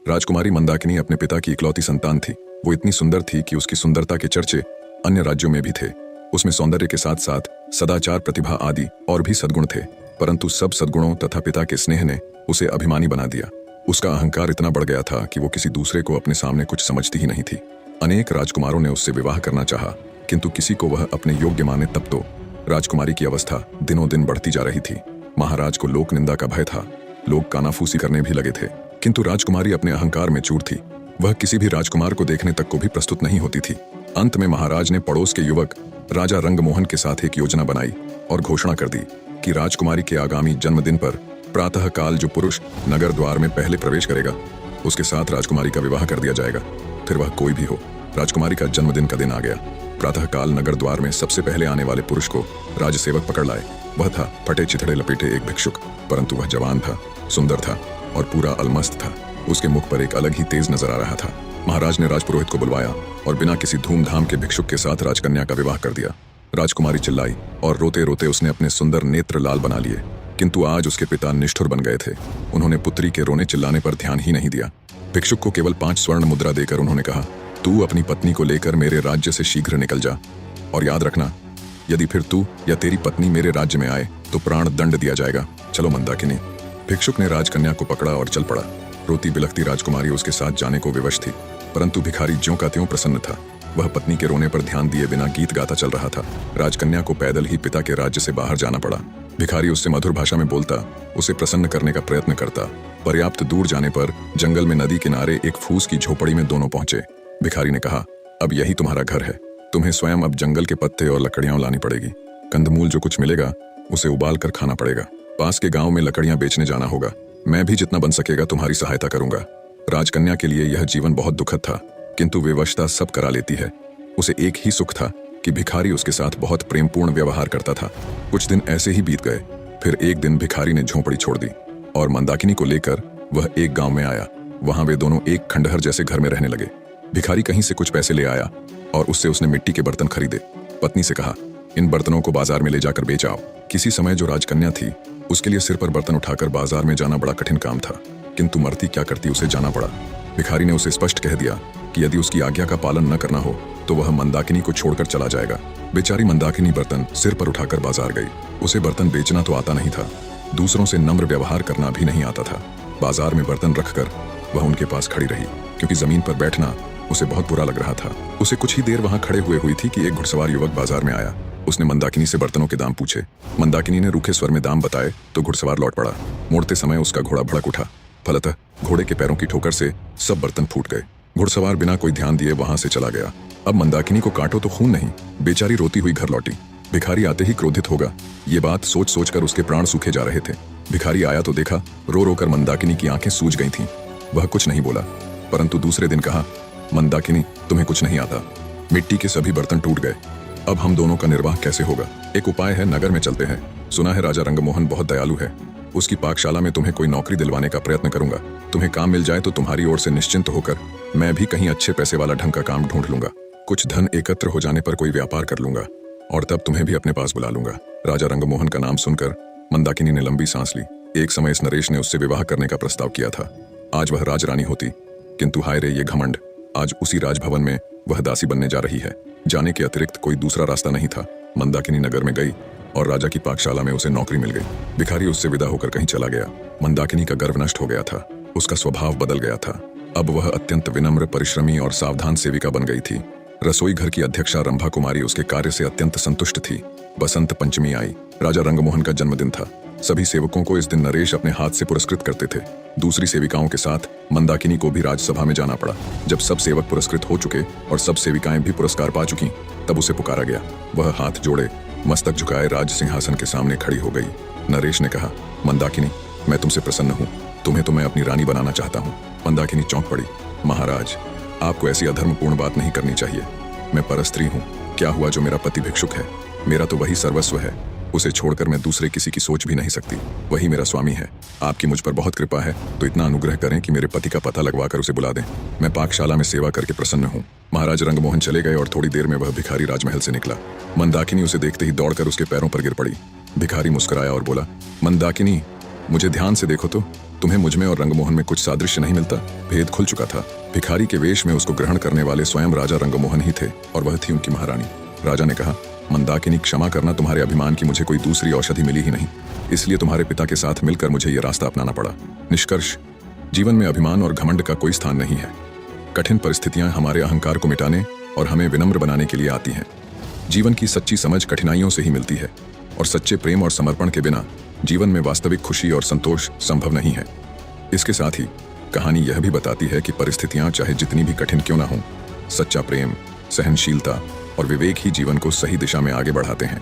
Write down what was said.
राजकुमारी मंदाकिनी अपने पिता की इकलौती संतान थी। वो इतनी सुंदर थी कि उसकी सुंदरता के चर्चे अन्य राज्यों में भी थे। उसमें सौंदर्य के साथ साथ सदाचार, प्रतिभा आदि और भी सद्गुण थे, परंतु सब सद्गुणों तथा पिता के स्नेह ने उसे अभिमानी बना दिया। उसका अहंकार इतना बढ़ गया था कि वो किसी दूसरे को अपने सामने कुछ समझती ही नहीं थी। अनेक राजकुमारों ने उससे विवाह करना चाहा, किंतु किसी को वह अपने योग्य माने तब तो राजकुमारी की अवस्था दिनों दिन बढ़ती जा रही थी। महाराज को लोक निंदा का भय था, लोग कानाफूसी करने भी लगे थे, किंतु राजकुमारी अपने अहंकार में चूर थी। वह किसी भी राजकुमार को देखने तक को भी प्रस्तुत नहीं होती थी। अंत में महाराज ने पड़ोस के युवक राजा रंगमोहन के साथ एक योजना बनाई और घोषणा कर दी कि राजकुमारी के आगामी जन्मदिन पर प्रातः काल जो पुरुष नगर द्वार में पहले प्रवेश करेगा उसके साथ राजकुमारी का विवाह कर दिया जाएगा, फिर वह कोई भी हो। राजकुमारी का जन्मदिन का दिन आ गया। प्रातः काल नगर द्वार में सबसे पहले आने वाले पुरुष को राजसेवक पकड़ लाए। वह था फटे चिथड़े लपेटे एक भिक्षुक, परंतु वह जवान था, सुंदर था और पूरा अलमस्त था। उसके मुख पर एक अलग ही तेज नजर आ रहा था। महाराज ने राजपुरोहित को बुलवाया और बिना किसी धूमधाम के भिक्षुक के साथ राजकन्या का विवाह कर दिया। राजकुमारी चिल्लाई और रोते रोते उसने अपने सुंदर नेत्र लाल बना लिए, किंतु आज उसके पिता निष्ठुर बन गए थे। उन्होंने पुत्री के रोने चिल्लाने पर ध्यान ही नहीं दिया। भिक्षुक को केवल 5 स्वर्ण मुद्रा देकर उन्होंने कहा, तू अपनी पत्नी को लेकर मेरे राज्य से शीघ्र निकल जा, और याद रखना, यदि फिर तू या तेरी पत्नी मेरे राज्य में आए तो प्राण दंड दिया जाएगा। चलो मंदाकिनी। भिक्षुक ने राजकन्या को पकड़ा और चल पड़ा। रोती बिलखती राजकुमारी उसके साथ जाने को विवश थी, परंतु भिखारी ज्यों का त्यों प्रसन्न था। वह पत्नी के रोने पर ध्यान दिए बिना गीत गाता चल रहा था। राजकन्या को पैदल ही पिता के राज्य से बाहर जाना पड़ा। भिखारी उससे मधुर भाषा में बोलता, उसे प्रसन्न करने का प्रयत्न करता। पर्याप्त दूर जाने पर जंगल में नदी किनारे एक फूस की झोपड़ी में दोनों पहुंचे। भिखारी ने कहा, अब यही तुम्हारा घर है। तुम्हें स्वयं अब जंगल के पत्ते और लकड़ियां लानी पड़ेगी। कंदमूल जो कुछ मिलेगा उसे उबाल कर खाना पड़ेगा। पास के गांव में लकड़ियां बेचने जाना होगा। मैं भी जितना बन सकेगा तुम्हारी सहायता करूंगा। राजकन्या के लिए यह जीवन बहुत दुखद था, किंतु विवशता सब करा लेती है। उसे एक ही सुख था कि भिखारी उसके साथ बहुत प्रेमपूर्ण व्यवहार करता था। कुछ दिन ऐसे ही बीत गए। फिर एक दिन भिखारी ने झोंपड़ी छोड़ दी और मंदाकिनी को लेकर वह एक गांव में आया। वहां वे दोनों एक खंडहर जैसे घर में रहने लगे। भिखारी कहीं से कुछ पैसे ले आया और उससे उसने मिट्टी के बर्तन खरीदे। पत्नी से कहा, इन बर्तनों को बाजार में ले जाकर बेच आओ। किसी समय जो राजकन्या थी उसके लिए सिर पर बर्तन उठाकर बाजार में जाना बड़ा कठिन काम था, किंतु मरती क्या करती उसे जाना पड़ा। भिखारी ने उसे स्पष्ट कह दिया कि यदि उसकी आज्ञा का पालन न करना हो तो वह मंदाकिनी को छोड़कर चला जाएगा। बेचारी मंदाकिनी बर्तन सिर पर उठाकर बाजार गई। उसे बर्तन बेचना तो आता नहीं था, दूसरों से नम्र व्यवहार करना भी नहीं आता था। बाजार में बर्तन रखकर वह उनके पास खड़ी रही, क्योंकि जमीन पर बैठना उसे बहुत बुरा लग रहा था। उसे कुछ ही देर वहां खड़े हुए हुई थी कि एक घुड़सवार युवक बाजार में आया। उसने मंदाकिनी से बर्तनों के दाम पूछे। मंदाकिनी ने रूखे स्वर में दाम बताए तो घुड़सवार लौट पड़ा। मोड़ते समय उसका घोड़ा भड़क उठा। फलतः घोड़े के पैरों की ठोकर से सब बर्तन फूट गए। घुड़सवार बिना कोई ध्यान दिए वहां से चला गया। अब मंदाकिनी को काटो तो खून नहीं। बेचारी रोती हुई घर लौटी। भिखारी आते ही क्रोधित होगा, ये बात सोच सोच कर उसके प्राण सूखे जा रहे थे। भिखारी आया तो देखा रो रो कर मंदाकिनी की आंखें सूज गई थीं। वह कुछ नहीं बोला, परंतु दूसरे दिन कहा, मंदाकिनी, तुम्हें कुछ नहीं आता। मिट्टी के सभी बर्तन टूट गए। अब हम दोनों का निर्वाह कैसे होगा? एक उपाय है, नगर में चलते हैं। सुना है राजा रंगमोहन बहुत दयालु है। उसकी पाकशाला में तुम्हें कोई नौकरी दिलवाने का प्रयत्न करूंगा। तुम्हें काम मिल जाए तो तुम्हारी ओर से निश्चिंत होकर मैं भी कहीं अच्छे पैसे वाला ढंग का काम ढूंढ लूंगा। कुछ धन एकत्र हो जाने पर कोई व्यापार कर लूंगा और तब तुम्हें भी अपने पास बुला लूंगा। राजा रंगमोहन का नाम सुनकर मंदाकिनी ने लंबी सांस ली। एक समय इस नरेश ने उससे विवाह करने का प्रस्ताव किया था। आज वह राजरानी होती, किंतु हाय रे ये घमंड। आज उसी राजभवन में वह दासी बनने जा रही है। जाने के अतिरिक्त कोई दूसरा रास्ता नहीं था। मंदाकिनी नगर में गई और राजा की पाकशाला में उसे नौकरी मिल गई। भिखारी उससे विदा होकर कहीं चला गया। मंदाकिनी का गर्व नष्ट हो गया था। उसका स्वभाव बदल गया था। अब वह अत्यंत विनम्र, परिश्रमी और सावधान सेविका बन गई थी। रसोई घर की अध्यक्षा रंभा कुमारी उसके कार्य से अत्यंत संतुष्ट थी। बसंत पंचमी आई। राजा रंगमोहन का जन्मदिन था। सभी सेवकों को इस दिन नरेश अपने हाथ से पुरस्कृत करते थे। दूसरी सेविकाओं के साथ मंदाकिनी को भी राजसभा में जाना पड़ा। जब सब सेवक पुरस्कृत हो चुके और सब सेविकाएं भी पुरस्कार पा चुकी, तब उसे पुकारा गया। वह हाथ जोड़े, मस्तक झुकाए राज सिंहासन के सामने खड़ी हो गई। नरेश ने कहा, मंदाकिनी, मैं तुमसे प्रसन्न हूँ। तुम्हें तो मैं अपनी रानी बनाना चाहता हूँ। मंदाकिनी चौंक पड़ी। महाराज, आपको ऐसी अधर्मपूर्ण बात नहीं करनी चाहिए। मैं परस्त्री हूँ। क्या हुआ जो मेरा पति भिक्षुक है? मेरा तो वही सर्वस्व है। उसे छोड़कर मैं दूसरे किसी की सोच भी नहीं सकती। वही मेरा स्वामी है। आपकी मुझ पर बहुत कृपा है, तो इतना अनुग्रह करें कि मेरे पति का पता लगवाकर उसे बुला दें। मैं पाकशाला में सेवा करके प्रसन्न हूँ। महाराज रंगमोहन चले गए और थोड़ी देर में वह भिखारी राजमहल से निकला। मंदाकिनी उसे देखते ही दौड़कर उसके पैरों पर गिर पड़ी। भिखारी मुस्कुराया और बोला, मंदाकिनी, मुझे ध्यान से देखो तो, तुम्हें मुझमें और रंगमोहन में कुछ सादृश्य नहीं मिलता? भेद खुल चुका था। भिखारी के वेश में उसको ग्रहण करने वाले स्वयं राजा रंगमोहन ही थे और वह थी उनकी महारानी। राजा ने कहा, मंदाकिनी, क्षमा करना, तुम्हारे अभिमान की मुझे कोई दूसरी औषधि मिली ही नहीं, इसलिए तुम्हारे पिता के साथ मिलकर मुझे ये रास्ता अपनाना पड़ा। निष्कर्ष, जीवन में अभिमान और घमंड का कोई स्थान नहीं है। कठिन परिस्थितियां हमारे अहंकार को मिटाने और हमें विनम्र बनाने के लिए आती हैं। जीवन की सच्ची समझ कठिनाइयों से ही मिलती है और सच्चे प्रेम और समर्पण के बिना जीवन में वास्तविक खुशी और संतोष संभव नहीं है। इसके साथ ही कहानी यह भी बताती है कि परिस्थितियां चाहे जितनी भी कठिन क्यों ना हों, सच्चा प्रेम, सहनशीलता और विवेक ही जीवन को सही दिशा में आगे बढ़ाते हैं।